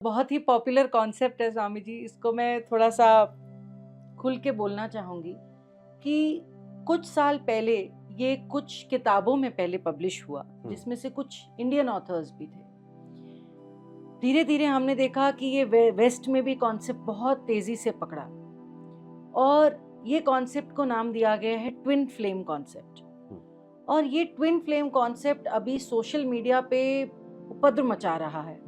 बहुत ही popular concept है स्वामी जी, इसको मैं थोड़ा सा खुल के बोलना चाहूँगी कि कुछ साल पहले ये कुछ किताबों में पहले पब्लिश हुआ, जिसमें से कुछ इंडियन ऑथर्स भी थे। धीरे धीरे हमने देखा कि ये वेस्ट में भी कॉन्सेप्ट बहुत तेजी से पकड़ा और ये कॉन्सेप्ट को नाम दिया गया है ट्विन फ्लेम कॉन्सेप्ट। और ये ट्विन फ्लेम कॉन्सेप्ट अभी सोशल मीडिया पे उपद्रव मचा रहा है।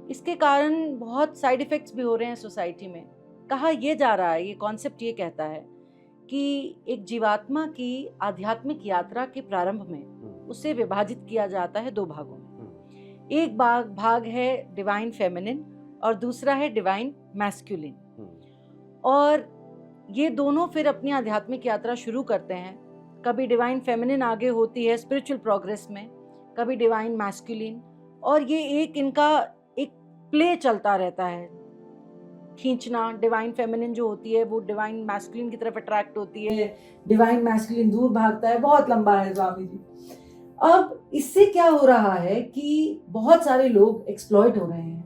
इसके कारण बहुत साइड इफ़ेक्ट्स भी हो रहे हैं सोसाइटी में। कहा यह जा रहा है, ये कॉन्सेप्ट ये कहता है कि एक जीवात्मा की आध्यात्मिक यात्रा के प्रारंभ में उसे विभाजित किया जाता है दो भागों में। एक भाग है डिवाइन फेमिनिन और दूसरा है डिवाइन मैस्कुलिन। और ये दोनों फिर अपनी आध्यात्मिक यात्रा शुरू करते हैं। कभी डिवाइन फेमिनिन आगे होती है स्पिरिचुअल प्रोग्रेस में, कभी डिवाइन मैस्कुलिन, और ये एक इनका एक प्ले चलता रहता है, खींचना। डिवाइन फेमिनिन जो होती है वो डिवाइन मैस्कुलिन की तरफ अट्रैक्ट होती है, डिवाइन मैस्कुलिन दूर भागता है। बहुत लंबा है स्वामी जी। अब इससे क्या हो रहा है कि बहुत सारे लोग एक्सप्लॉइट हो रहे हैं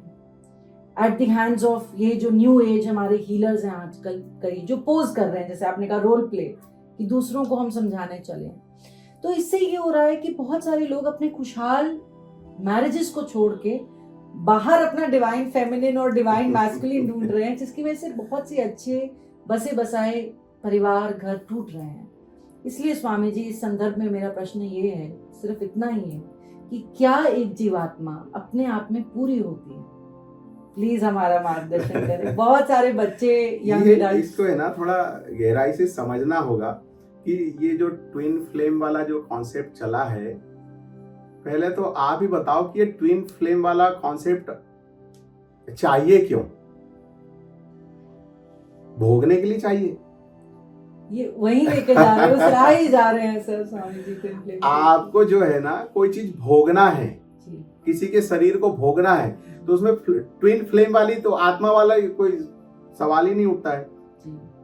एट द हैंड्स ऑफ ये जो न्यू एज हमारे हीलर्स हैं आजकल, कई जो पोज कर रहे हैं, जैसे आपने कहा रोल प्ले, कि दूसरों को हम समझाने चले। तो इससे ये हो रहा है कि बहुत सारे लोग अपने खुशहाल मैरिजेस को छोड़ के बाहर अपना डिवाइन फेमिनिन और डिवाइन मैस्कुलिन ढूंढ रहे हैं, जिसकी वजह से बहुत सी अच्छे बसे बसाए परिवार घर टूट रहे हैं। इसलिए स्वामी जी, इस संदर्भ में मेरा प्रश्न ये है, सिर्फ इतना ही है कि क्या एक जीवात्मा अपने आप में पूरी होती है? प्लीज हमारा मार्गदर्शन करें। बहुत सारे बच्चे इसको है ना थोड़ा गहराई से समझना होगा कि ये जो ट्विन फ्लेम वाला जो कॉन्सेप्ट चला है, पहले तो आप ही बताओ कि ये ट्विन फ्लेम वाला कॉन्सेप्ट चाहिए क्यों? भोगने के लिए चाहिए? ये वही लेके जा रहे हैं, उस राह ही जा रहे हैं sir Swami ji. Twin flame आपको जो है ना कोई चीज भोगना है, किसी के शरीर को भोगना है, तो उसमें ट्विन फ्लेम वाली तो आत्मा वाला कोई सवाल ही नहीं उठता है।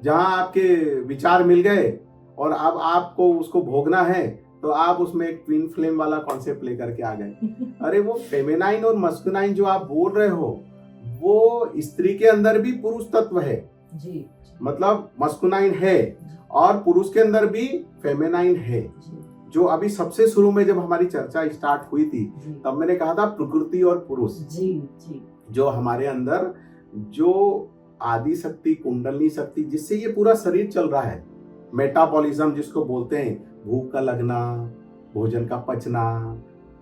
जहां आपके विचार मिल गए और अब आपको उसको भोगना है, तो आप उसमें एक ट्विन फ्लेम वाला कॉन्सेप्ट लेकर के आ गए। अरे वो फेमिनाइन और मस्कुलाइन जो आप बोल रहे हो, वो स्त्री के अंदर भी पुरुष तत्व है जी। मतलब मस्कुलाइन है और पुरुष के अंदर भी फेमिनाइन है। जो अभी सबसे शुरू में जब हमारी चर्चा स्टार्ट हुई थी, तब मैंने कहा था प्रकृति और पुरुष जी। जो हमारे अंदर जो आदि शक्ति, कुंडलनी शक्ति, जिससे ये पूरा शरीर चल रहा है, मेटाबॉलिज्म जिसको बोलते हैं, भूख का लगना, भोजन का पचना,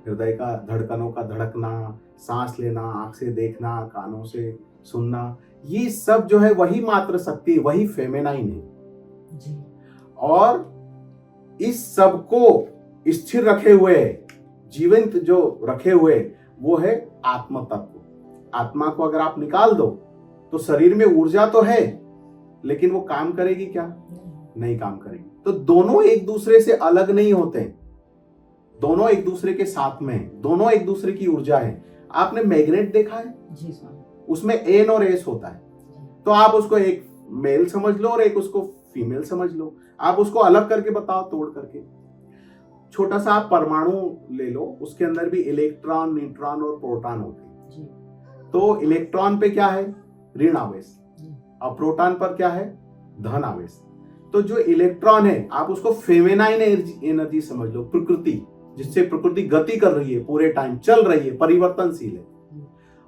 हृदय का धड़कनों का धड़कना, सांस लेना, आंख से देखना, कानों से सुनना, ये सब जो है वही मात्र शक्ति, वही फेमिनाइन है जी। और इस सब को स्थिर रखे हुए, जीवंत जो रखे हुए, वो है आत्म तत्व। आत्मा को अगर आप निकाल दो तो शरीर में ऊर्जा तो है, लेकिन वो काम करेगी क्या? नहीं काम करेगी। तो दोनों एक दूसरे से अलग नहीं होते, दोनों एक दूसरे के साथ में है, दोनों एक दूसरे की ऊर्जा है। आपने मैग्नेट देखा है जी सर, उसमें एन और एस होता है, तो आप उसको एक मेल समझ लो और एक उसको फीमेल समझ लो। आप उसको अलग करके बताओ, तोड़ करके। छोटा सा आप परमाणु ले लो, उसके अंदर भी इलेक्ट्रॉन, न्यूट्रॉन और प्रोटॉन होते हैं। तो इलेक्ट्रॉन पे क्या है? ऋण आवेश, और प्रोटॉन पर क्या है? धन आवेश। तो जो इलेक्ट्रॉन है, आप उसको फेमिनाइन एनर्जी समझ लो, प्रकृति, जिससे प्रकृति गति कर रही है, पूरे टाइम चल रही है, परिवर्तनशील है।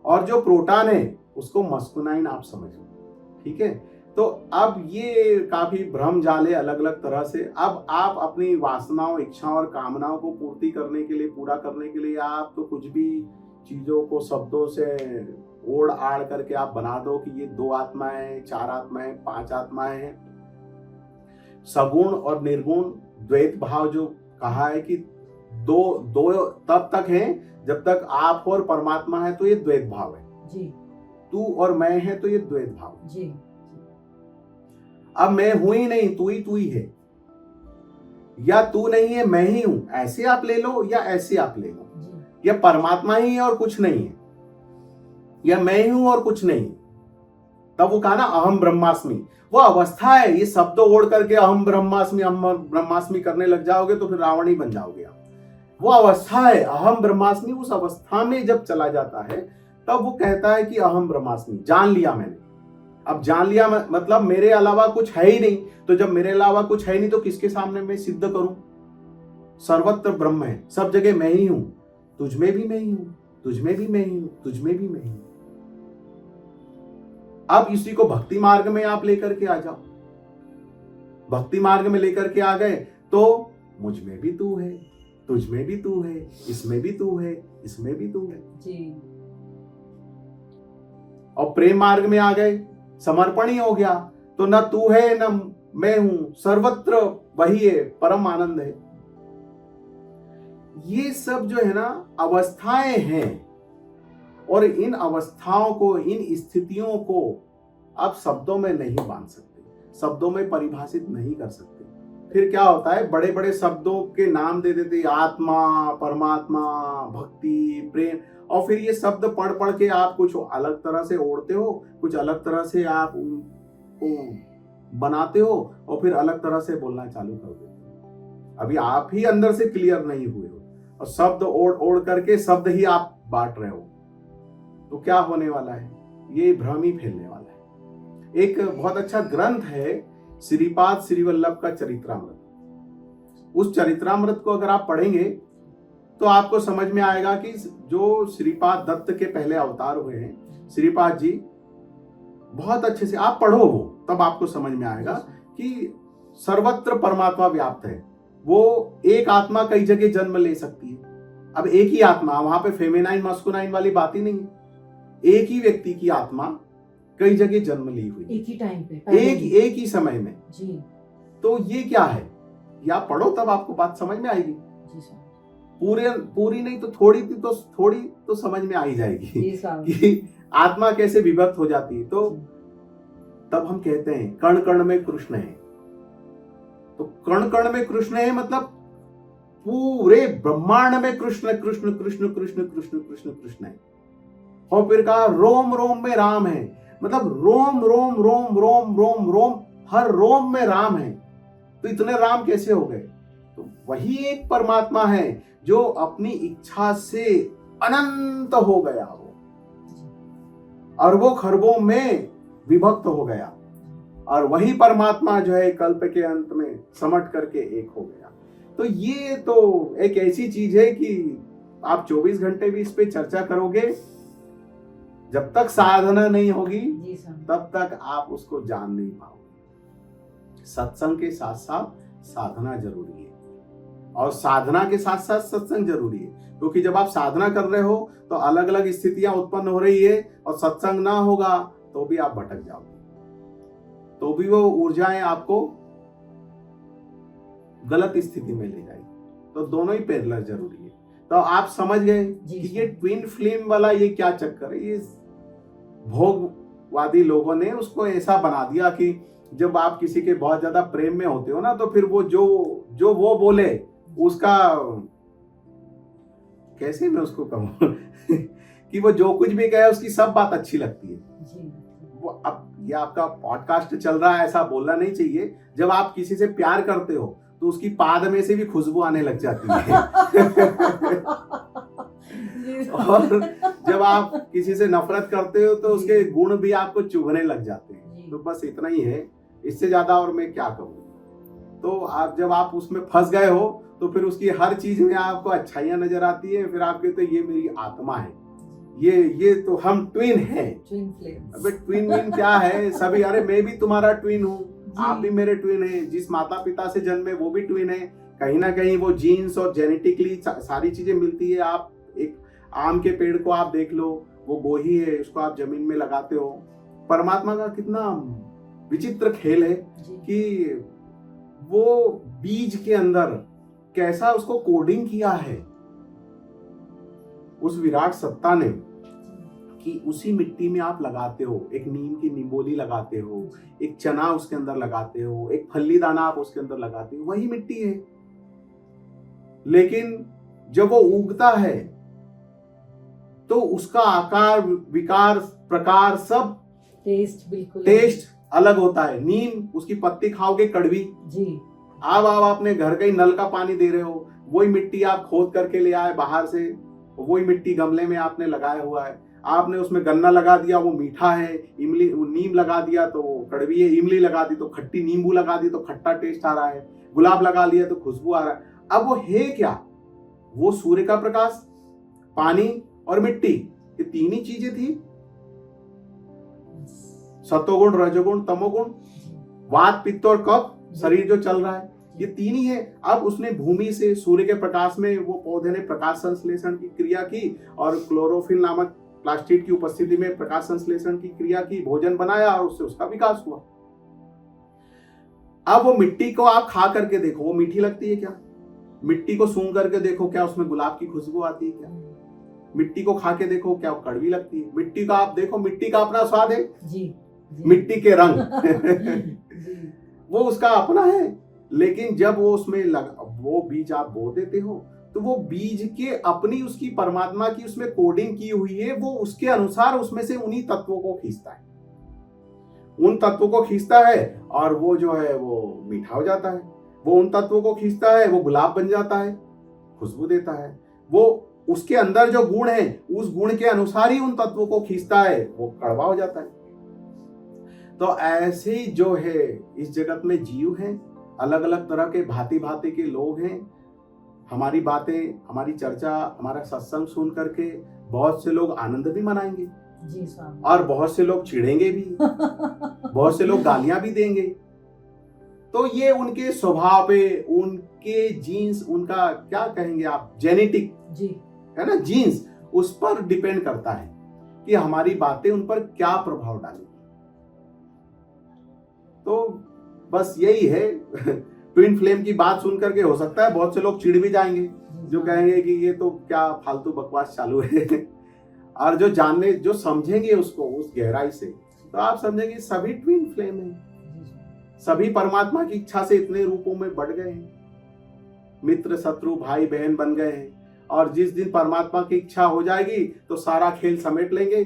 और जो प्रोटॉन है उसको मस्कुलाइन आप समझ लो, ठीक है। तो अब ये काफी भ्रम जाल है अलग अलग तरह से। अब आप अपनी वासनाओं, इच्छाओं और कामनाओं को पूर्ति करने के लिए, पूरा करने के लिए आप तो कुछ भी चीजों को शब्दों से ओढ़ आड़ करके आप बना दो कि ये 2 आत्माएं, 4 आत्माएं, 5 आत्माएं हैं। सगुण और निर्गुण द्वैत भाव जो कहा है कि दो तब तक है जब तक आप और परमात्मा है, तो ये द्वैत भाव है जी। तू और मैं है, तो ये द्वैत भाव जी। अब मैं हूं ही नहीं, तू ही है, या तू नहीं है मैं ही हूं, ऐसे आप ले लो या ऐसे आप ले लो, या परमात्मा ही है और कुछ नहीं है, या मैं ही हूं और कुछ नहीं। तब वो कहा ना अहम ब्रह्मास्मि, वो अवस्था है। ये शब्द ओढ़ करके अहम ब्रह्मास्मि करने लग जाओगे तो फिर रावण ही बन जाओगे आप। वो अवस्था है अहम ब्रह्मास्मि। उस अवस्था में जब चला जाता है तब वो कहता है कि अहम ब्रह्मास्मि, जान लिया मैंने। अब जान लिया मतलब मेरे अलावा कुछ है ही नहीं, तो जब मेरे अलावा कुछ है नहीं तो किसके सामने मैं सिद्ध करूं? सर्वत्र ब्रह्म है, सब जगह मैं ही हूं, तुझ में भी मैं ही हूं, तुझ में भी मैं ही हूं, तुझ में भी मैं ही हूं। अब इसी को भक्ति मार्ग में आप लेकर के आ जाओ। भक्ति मार्ग में लेकर के आ गए तो मुझ में भी तू है, तुझ में भी तू है, इसमें भी तू है, इसमें भी तू है जी। और प्रेम मार्ग में आ गए, समर्पण ही हो गया, तो न तू है न मैं हूं, सर्वत्र वही है, परम आनंद है। ये सब जो है ना अवस्थाएं हैं, और इन अवस्थाओं को, इन स्थितियों को आप शब्दों में नहीं बांध सकते, शब्दों में परिभाषित नहीं कर सकते। फिर क्या होता है, बड़े बड़े शब्दों के नाम दे देते, आत्मा, परमात्मा, भक्ति, प्रेम, और फिर ये शब्द पढ़ पढ़ के आप कुछ अलग तरह से ओढ़ते हो, कुछ अलग तरह से आप उनको बनाते हो, और फिर अलग तरह से बोलना चालू कर देते हो। अभी आप ही अंदर से क्लियर नहीं हुए हो, और शब्द ओढ़ ओढ़ करके शब्द ही आप बांट रहे हो, तो क्या होने वाला है? ये भ्रम ही फैलने वाला है। एक बहुत अच्छा ग्रंथ है श्रीपाद श्री वल्लभ का चरित्रामृत। उस चरित्रामृत को अगर आप पढ़ेंगे तो आपको समझ में आएगा कि जो श्रीपाद दत्त के पहले अवतार हुए हैं, श्रीपाद जी, बहुत अच्छे से आप पढ़ो वो, तब आपको समझ में आएगा कि सर्वत्र परमात्मा व्याप्त है। वो एक आत्मा कई जगह जन्म ले सकती है। अब एक ही आत्मा, वहां पे फेमिनाइन मस्कुलाइन वाली बात ही नहीं है। एक ही व्यक्ति की आत्मा कई जगह जन्म ली हुई, एक ही टाइम पे, एक ही समय में जी। तो ये क्या है, ये आप पढ़ो तब आपको बात समझ में आएगी। जी सर। पूरी नहीं तो थोड़ी तो समझ में आ ही जाएगी जी सर। कि आत्मा कैसे विभक्त हो जाती है। तो तब हम कहते हैं कण कण में कृष्ण है। तो कण कण में कृष्ण है मतलब पूरे ब्रह्मांड में कृष्ण कृष्ण कृष्ण कृष्ण कृष्ण कृष्ण कृष्ण है। और फिर कहा रोम रोम में राम है, मतलब रोम रोम रोम रोम रोम रोम, हर रोम में राम है। तो इतने राम कैसे हो गए? तो वही एक परमात्मा है जो अपनी इच्छा से अनंत हो गया, वो अरबों खरबों में विभक्त हो गया, और वही परमात्मा जो है कल्प के अंत में समट करके एक हो गया। तो ये तो एक ऐसी चीज है कि आप 24 घंटे भी इस पे चर्चा करोगे, जब तक साधना नहीं होगी तब तक आप उसको जान नहीं पाओगे। सत्संग के साथ साथ साधना जरूरी है, और साधना के साथ साथ सत्संग जरूरी है, क्योंकि जब आप साधना कर रहे हो तो अलग अलग स्थितियां उत्पन्न हो रही है, और सत्संग ना होगा तो भी आप भटक जाओगे, तो भी वो ऊर्जाएं आपको गलत स्थिति में ले जाएगी। तो दोनों ही पैरेलल जरूरी है। तो आप समझ गए कि ये ट्विन फ्लेम वाला ये क्या चक्कर है। ये भोगवादी लोगों ने उसको ऐसा बना दिया कि जब आप किसी के बहुत ज्यादा प्रेम में होते हो ना, तो फिर वो जो वो बोले उसका, कैसे मैं उसको कहूं कि वो जो कुछ भी कहे उसकी सब बात अच्छी लगती है जी। वो अब ये आपका पॉडकास्ट चल रहा है, ऐसा बोलना नहीं चाहिए। जब आप किसी से प्यार करते हो तो उसकी पाद में से भी खुशबू आने लग जाती है और जब आप किसी से नफरत करते हो तो उसके गुण भी आपको चुभने लग जाते हैं। तो बस इतना ही है, इससे ज्यादा और मैं क्या कहूँ। तो आप जब आप उसमें फंस गए हो तो फिर उसकी हर चीज में आपको अच्छाइयां नजर आती है, फिर आप कहते ये मेरी आत्मा है, ये तो हम ट्विन हैं। अबे ट्विन क्या है सभी, अरे मैं भी तुम्हारा ट्विन हूँ, आप भी मेरे ट्विन हैं। जिस माता पिता से जन्मे वो भी ट्विन है। कहीं ना कहीं वो जीन्स और जेनेटिकली सारी चीजें मिलती है। आप एक आम के पेड़ को आप देख लो, वो गोही है, उसको आप जमीन में लगाते हो। परमात्मा का कितना विचित्र खेल है कि वो बीज के अंदर कैसा उसको कोडिंग किया है उस विराट सत्ता ने, कि उसी मिट्टी में आप लगाते हो, एक नीम की निंबोली लगाते हो, एक चना उसके अंदर लगाते हो, एक फल्ली दाना आप उसके अंदर लगाते हो, वही मिट्टी है। लेकिन जब वो उगता है तो उसका आकार, विकार, प्रकार, सब टेस्ट अलग होता है। नीम, उसकी पत्ती खाओगे कड़वी जी। आप अपने घर का ही नल का पानी दे रहे हो, वही मिट्टी आप खोद करके ले आए बाहर से, वही मिट्टी गमले में आपने लगाया हुआ है, आपने उसमें गन्ना लगा दिया वो मीठा है, इमली नीम लगा दिया तो कड़वी है, इमली लगा दी तो खट्टी, नींबू लगा दी तो खट्टा टेस्ट आ रहा है, गुलाब लगा लिया तो खुशबू आ रहा है। अब वो है क्या? वो सूर्य का प्रकाश, पानी और मिट्टी, ये तीन ही चीजें थी। सतोगुण, रजोगुण, तमोगुण, वात, पित्त और कफ, शरीर जो चल रहा है, ये तीन ही है। अब उसने भूमि से सूर्य के प्रकाश में वो पौधे ने प्रकाश संश्लेषण की क्रिया की और क्लोरोफिल नामक प्लास्टिड की उपस्थिति में प्रकाश संश्लेषण की क्रिया की, भोजन बनाया और उससे उसका विकास हुआ। अब वो मिट्टी को आप खा करके देखो, वो मीठी लगती है क्या? मिट्टी को सूंघ करके देखो, क्या उसमें गुलाब की खुशबू आती है क्या? मिट्टी को खा के देखो, क्या वो कड़वी लगती है? मिट्टी का आप देखो, मिट्टी का अपना स्वाद है जी। मिट्टी के रंग वो उसका अपना है। लेकिन जब वो उसमें वो बीज आप बो देते हो तो वो बीज के अपनी उसकी परमात्मा की उसमें कोडिंग की हुई है, वो उसके अनुसार उसमें से उन्हीं तत्वों को खींचता है, उन तत्वों को खींचता है और वो जो है वो मीठा हो जाता है। वो उन तत्वों को खींचता है, वो गुलाब बन जाता है, खुशबू देता है। वो उसके अंदर जो गुण है उस गुण के अनुसार ही उन तत्वों को खींचता है, वो कड़वा हो जाता है। तो ऐसे ही जो है इस जगत में जीव हैं, अलग अलग तरह के भांति भांति के लोग हैं। हमारी बातें, हमारी चर्चा, हमारा सत्संग सुन करके बहुत से लोग आनंद भी मनाएंगे जी स्वामी, और बहुत से लोग चिढ़ेंगे भी बहुत से लोग गालियां भी देंगे। तो ये उनके स्वभाव पे, उनके जीन्स, उनका क्या कहेंगे आप, जेनेटिक जी है ना, जीन्स, उस पर डिपेंड करता है कि हमारी बातें उन पर क्या प्रभाव डालेंगी। तो बस यही है ट्विन फ्लेम की बात सुन करके हो सकता है बहुत से लोग चिढ़ भी जाएंगे, जो कहेंगे कि ये तो क्या फालतू बकवास चालू है और जो समझेंगे उसको उस गहराई से, तो आप समझेंगे सभी ट्विन फ्लेम है, सभी परमात्मा की इच्छा से इतने रूपों में बढ़ गए हैं, मित्र शत्रु भाई बहन बन गए हैं। और जिस दिन परमात्मा की इच्छा हो जाएगी तो सारा खेल समेट लेंगे,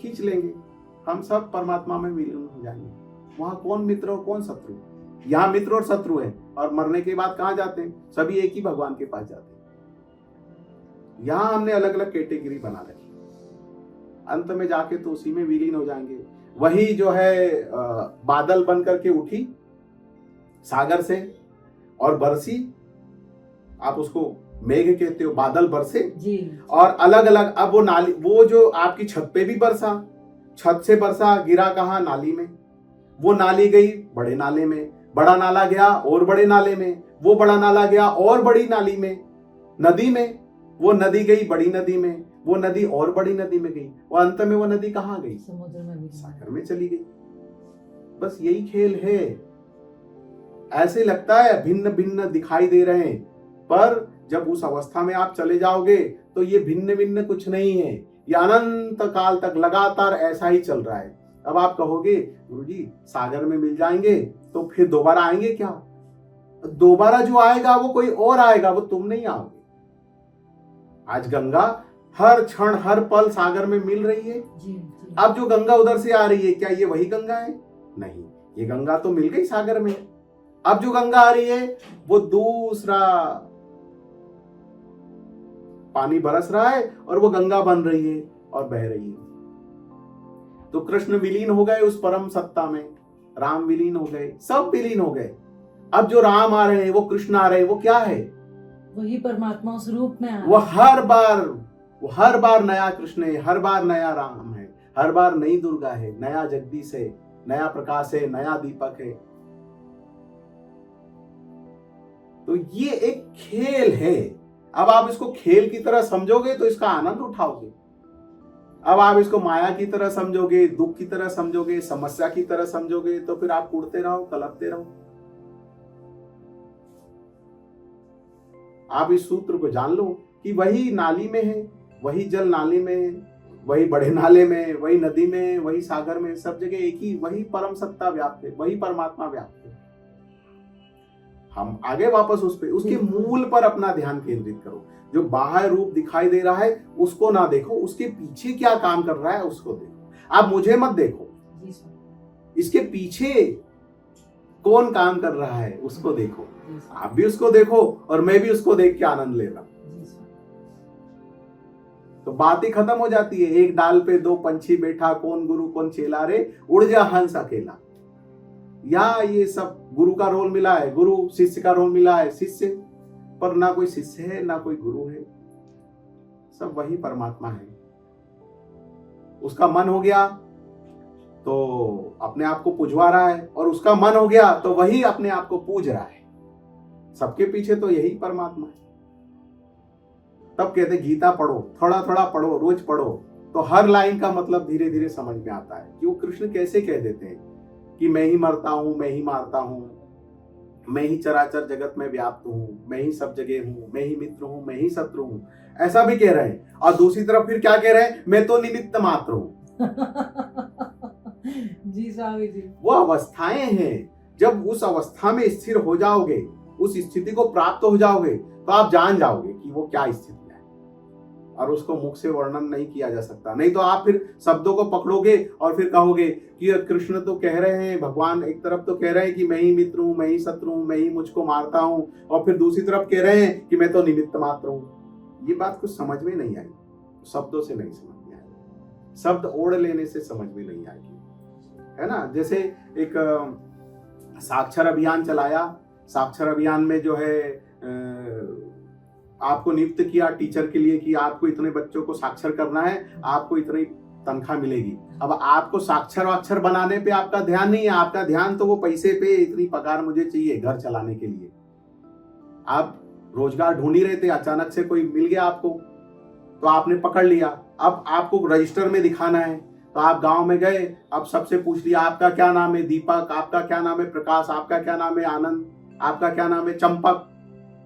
खींच लेंगे, हम सब परमात्मा में विलीन हो जाएंगे। वहां कौन मित्र और कौन शत्रु? यहाँ मित्र और शत्रु है, और मरने के बाद कहाँ जाते हैं? सभी एक ही भगवान के पास जाते हैं। यहाँ हमने अलग अलग कैटेगरी बना रखी, अंत में जाके तो उसी में विलीन हो जाएंगे। वही जो है बादल बन करके उठी सागर से और बरसी, आप उसको मेघ कहते हो, बादल बरसे जी। और अलग अलग, अब वो नाली, वो जो आपकी छत पे भी बरसा, छत से बरसा, गिरा कहाँ? नाली में। वो नाली गई बड़े नाले में, बड़ा नाला गया और बड़े नाले में, वो बड़ा नाला गया और बड़ी नाली में, नदी में, वो नदी गई बड़ी नदी में, वो नदी और बड़ी नदी में गई, और अंत में वो नदी कहाँ गई? समुद्र में, सागर में चली गई। बस यही खेल है। ऐसे लगता है भिन्न भिन्न दिखाई दे रहे हैं, पर जब उस अवस्था में आप चले जाओगे तो ये भिन्न भिन्न कुछ नहीं है, ये अनंत काल तक लगातार ऐसा ही चल रहा है। अब आप कहोगे गुरुजी सागर में मिल जाएंगे तो फिर दोबारा आएंगे क्या? दोबारा जो आएगा वो कोई और आएगा, वो तुम नहीं आओगे। आज गंगा हर क्षण हर पल सागर में मिल रही है जी। अब जो गंगा उधर से आ रही है, क्या ये वही गंगा है? नहीं, ये गंगा तो मिल गई सागर में। अब जो गंगा आ रही है वो दूसरा पानी बरस रहा है और वो गंगा बन रही है और बह रही है। तो कृष्ण विलीन हो गए उस परम सत्ता में, राम विलीन हो गए, सब विलीन हो गए। अब जो राम आ रहे हैं, वो कृष्ण आ रहे हैं, वो क्या है? वही परमात्मा उस रूप में आ रहे हैं। वो हर बार नया कृष्ण है, हर बार नया राम है, हर बार नई दुर्गा है, नया जगदीश है, नया प्रकाश है, नया दीपक है। तो ये एक खेल है। अब आप इसको खेल की तरह समझोगे तो इसका आनंद उठाओगे। अब आप इसको माया की तरह समझोगे, दुख की तरह समझोगे, समस्या की तरह समझोगे, तो फिर आप उड़ते रहो, कलपते रहो। आप इस सूत्र को जान लो कि वही नाली में है, वही जल नाली में है, वही बड़े नाले में, वही नदी में, वही सागर में, सब जगह एक ही वही परम सत्ता व्याप्त है, वही परमात्मा व्याप्त है। हम आगे वापस उस पे, उसके मूल पर अपना ध्यान केंद्रित करो। जो बाहर रूप दिखाई दे रहा है उसको ना देखो, उसके पीछे क्या काम कर रहा है उसको देखो। आप मुझे मत देखो, इसके पीछे कौन काम कर रहा है उसको देखो। आप भी उसको देखो और मैं भी उसको देख के आनंद ले रहा हूं। तो बात ही खत्म हो जाती है। एक डाल पे दो पंछी बैठा, कौन गुरु कौन चेला रे, उड़ जा हंस अकेला। या ये सब गुरु का रोल मिला है, गुरु शिष्य का रोल मिला है, शिष्य पर ना कोई शिष्य है ना कोई गुरु है, सब वही परमात्मा है। उसका मन हो गया तो अपने आप को पुजवा रहा है, और उसका मन हो गया तो वही अपने आप को पूज रहा है। सबके पीछे तो यही परमात्मा है। तब कहते गीता पढ़ो, थोड़ा थोड़ा पढ़ो, रोज पढ़ो, तो हर लाइन का मतलब धीरे धीरे समझ में आता है कि वो कृष्ण कैसे कह देते हैं कि मैं ही मरता हूं, मैं ही मारता हूं, मैं ही चराचर जगत में व्याप्त हूं, मैं ही सब जगह हूं, मैं ही मित्र हूं, मैं ही शत्रु हूं, ऐसा भी कह रहे हैं। और दूसरी तरफ फिर क्या कह रहे हैं, मैं तो निमित्त मात्र हूं। जी स्वामी जी, वो अवस्थाएं हैं, जब उस अवस्था में स्थिर हो जाओगे, उस स्थिति को प्राप्त हो जाओगे, तो आप जान जाओगे कि वो क्या स्थिति है, और उसको मुख से वर्णन नहीं किया जा सकता। नहीं तो आप फिर शब्दों को पकड़ोगे और फिर कहोगे कि कृष्ण तो कह रहे हैं, भगवान एक तरफ तो कह रहे हैं कि मैं ही मित्र हूं, मैं ही शत्रु हूं, मैं ही मुझको मारता हूं, और फिर दूसरी तरफ कह रहे हैं कि मैं तो निमित्त मात्र हूं। ये बात कुछ समझ में नहीं आई, शब्दों से नहीं समझ में आई, शब्द ओढ़ लेने से समझ में नहीं आएगी, है ना। जैसे एक साक्षर अभियान चलाया, साक्षर अभियान में जो है आपको नियुक्त किया टीचर के लिए कि आपको इतने बच्चों को साक्षर करना है, आपको इतनी तनख्वाह मिलेगी। अब आपको साक्षर वाक्षर बनाने पे आपका ध्यान नहीं है, आपका ध्यान तो वो पैसे पे, इतनी पगार मुझे चाहिए घर चलाने के लिए। आप रोजगार ढूंढ ही रहे थे, अचानक से कोई मिल गया आपको, तो आपने पकड़ लिया। अब आपको रजिस्टर में दिखाना है, तो आप गांव में गए, अब सबसे पूछ लिया आपका क्या नाम है, दीपक, आपका क्या नाम है, प्रकाश, आपका क्या नाम है, आनंद, आपका क्या नाम है, चंपक,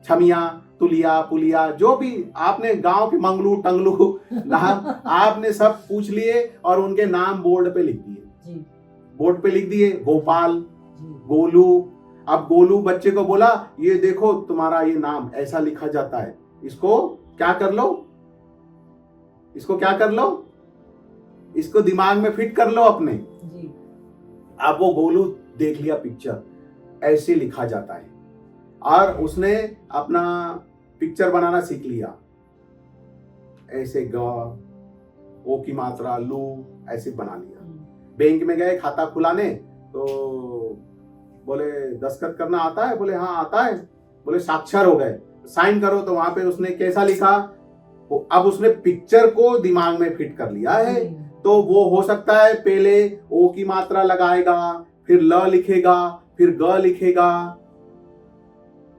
छमिया, तुलिया, पुलिया, जो भी आपने गांव के मंगलू टंगलू नाम आपने सब पूछ लिए और उनके नाम बोर्ड पे लिख दिए। बोर्ड पे लिख दिए गोपाल, गोलू। अब गोलू बच्चे को बोला ये देखो तुम्हारा ये नाम ऐसा लिखा जाता है, इसको क्या कर लो, इसको क्या कर लो, इसको दिमाग में फिट कर लो अपने। अब वो गोलू देख लिया पिक्चर, ऐसे लिखा जाता है, और उसने अपना पिक्चर बनाना सीख लिया, ऐसे ग, ओ की मात्रा, लू, ऐसे बना लिया। बैंक में गए खाता खुलाने, तो बोले दस्तखत करना आता है, बोले हाँ आता है, बोले साक्षर हो गए, साइन करो, तो वहां पे उसने कैसा लिखा, अब उसने पिक्चर को दिमाग में फिट कर लिया है। तो वो हो सकता है पहले ओ की मात्रा लगाएगा, फिर ल लिखेगा, फिर ग लिखेगा,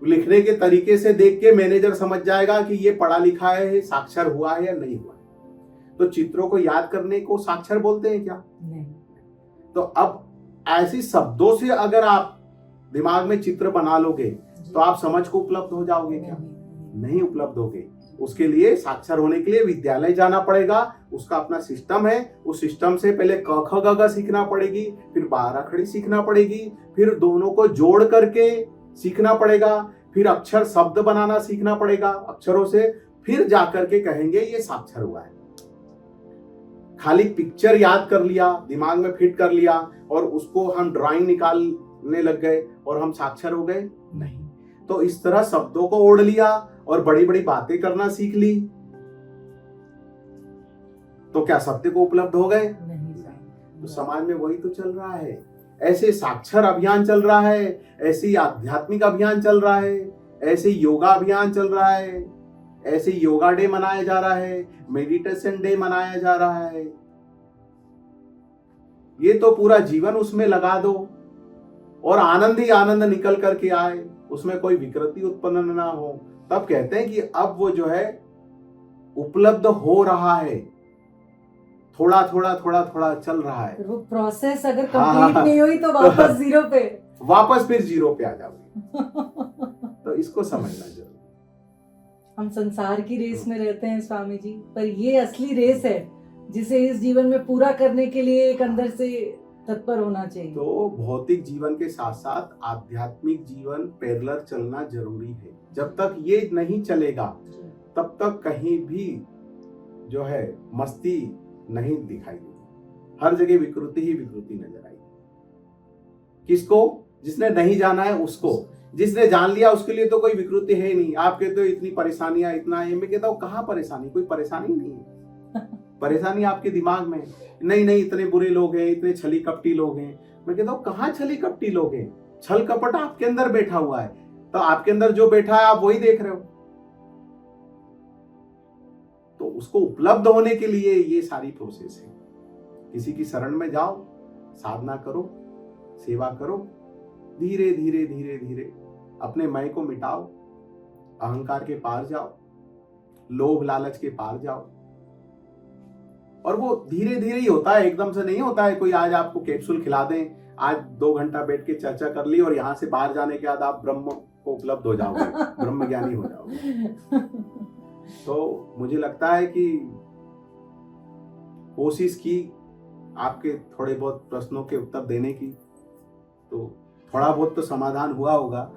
लिखने के तरीके से देख के मैनेजर समझ जाएगा कि ये पढ़ा लिखा है, साक्षर हुआ है या नहीं हुआ है। तो चित्रों को याद करने को साक्षर बोलते हैं क्या? नहीं। तो अब ऐसी शब्दों से अगर आप दिमाग में चित्र बना लोगे तो आप समझ को उपलब्ध हो जाओगे क्या? नहीं उपलब्ध होगे। उसके लिए साक्षर होने के लिए विद्यालय जाना पड़ेगा, उसका अपना सिस्टम है, उस सिस्टम से पहले क ख ग घ सीखना पड़ेगी, फिर 12 खड़ी सीखना पड़ेगी, फिर दोनों को जोड़ करके सीखना पड़ेगा, फिर अक्षर शब्द बनाना सीखना पड़ेगा अक्षरों से, फिर जाकर के कहेंगे ये साक्षर हुआ है। खाली पिक्चर याद कर लिया, दिमाग में फिट कर लिया और उसको हम ड्राइंग निकालने लग गए और हम साक्षर हो गए? नहीं। तो इस तरह शब्दों को ओढ़ लिया और बड़ी बड़ी बातें करना सीख ली, तो क्या सत्य को उपलब्ध हो गए? नहीं। तो समाज में वही तो चल रहा है। ऐसे साक्षर अभियान चल रहा है, ऐसे आध्यात्मिक अभियान चल रहा है, ऐसे योगा अभियान चल रहा है, ऐसे योगा डे मनाया जा रहा है, मेडिटेशन डे मनाया जा रहा है। ये तो पूरा जीवन उसमें लगा दो और आनंद ही आनंद निकल करके आए, उसमें कोई विकृति उत्पन्न ना हो, तब कहते हैं कि अब वो जो है उपलब्ध हो रहा है, थोड़ा थोड़ा थोड़ा थोड़ा चल रहा है। वो प्रोसेस अगर कंप्लीट नहीं हुई तो वापस जीरो पे, वापस फिर जीरो पे आ जाओगे। तो इसको समझना जरूरी। हम संसार की रेस में रहते हैं स्वामी जी, पर ये असली रेस है जिसे इस जीवन में पूरा करने के लिए एक अंदर से तत्पर होना चाहिए। तो भौतिक जीवन के साथ साथ आध्यात्मिक जीवन पैरेलल चलना जरूरी है। जब तक ये नहीं चलेगा तब तक कहीं भी जो है मस्ती नहीं दिखाई देगी, हर जगह विकृति ही विकृति नजर आएगी। किसको? जिसने नहीं जाना है उसको, जिसने जान लिया उसके लिए तो कोई विकृति है ही नहीं। आप कहते हो इतनी परेशानियां, इतना ये, मैं कहता हूँ कहाँ परेशानी, कोई परेशानी नहीं है। परेशानी आपके दिमाग में है। नहीं इतने बुरे लोग हैं, इतने छली कपटी लोग हैं। मैं कहता हूँ कहाँ छली कपटी लोग हैं? छल कपट आपके अंदर बैठा हुआ है, तो आपके अंदर जो बैठा है आप वही देख रहे हो। तो उसको उपलब्ध होने के लिए ये सारी प्रोसेस है। किसी की शरण में जाओ, साधना करो, सेवा करो, धीरे धीरे धीरे धीरे अपने मैं को मिटाओ, अहंकार के पार जाओ, लोभ लालच के पार जाओ। और वो धीरे धीरे ही होता है, एकदम से नहीं होता है। कोई आज आपको कैप्सूल खिला दें, आज 2 घंटा बैठ के चर्चा कर ली और यहाँ से बाहर जाने के बाद आप ब्रह्म को उपलब्ध हो जाओगे, ब्रह्म ज्ञानी हो जाओगे। तो मुझे लगता है कि कोशिश की आपके थोड़े बहुत प्रश्नों के उत्तर देने की, तो थोड़ा बहुत तो समाधान हुआ होगा।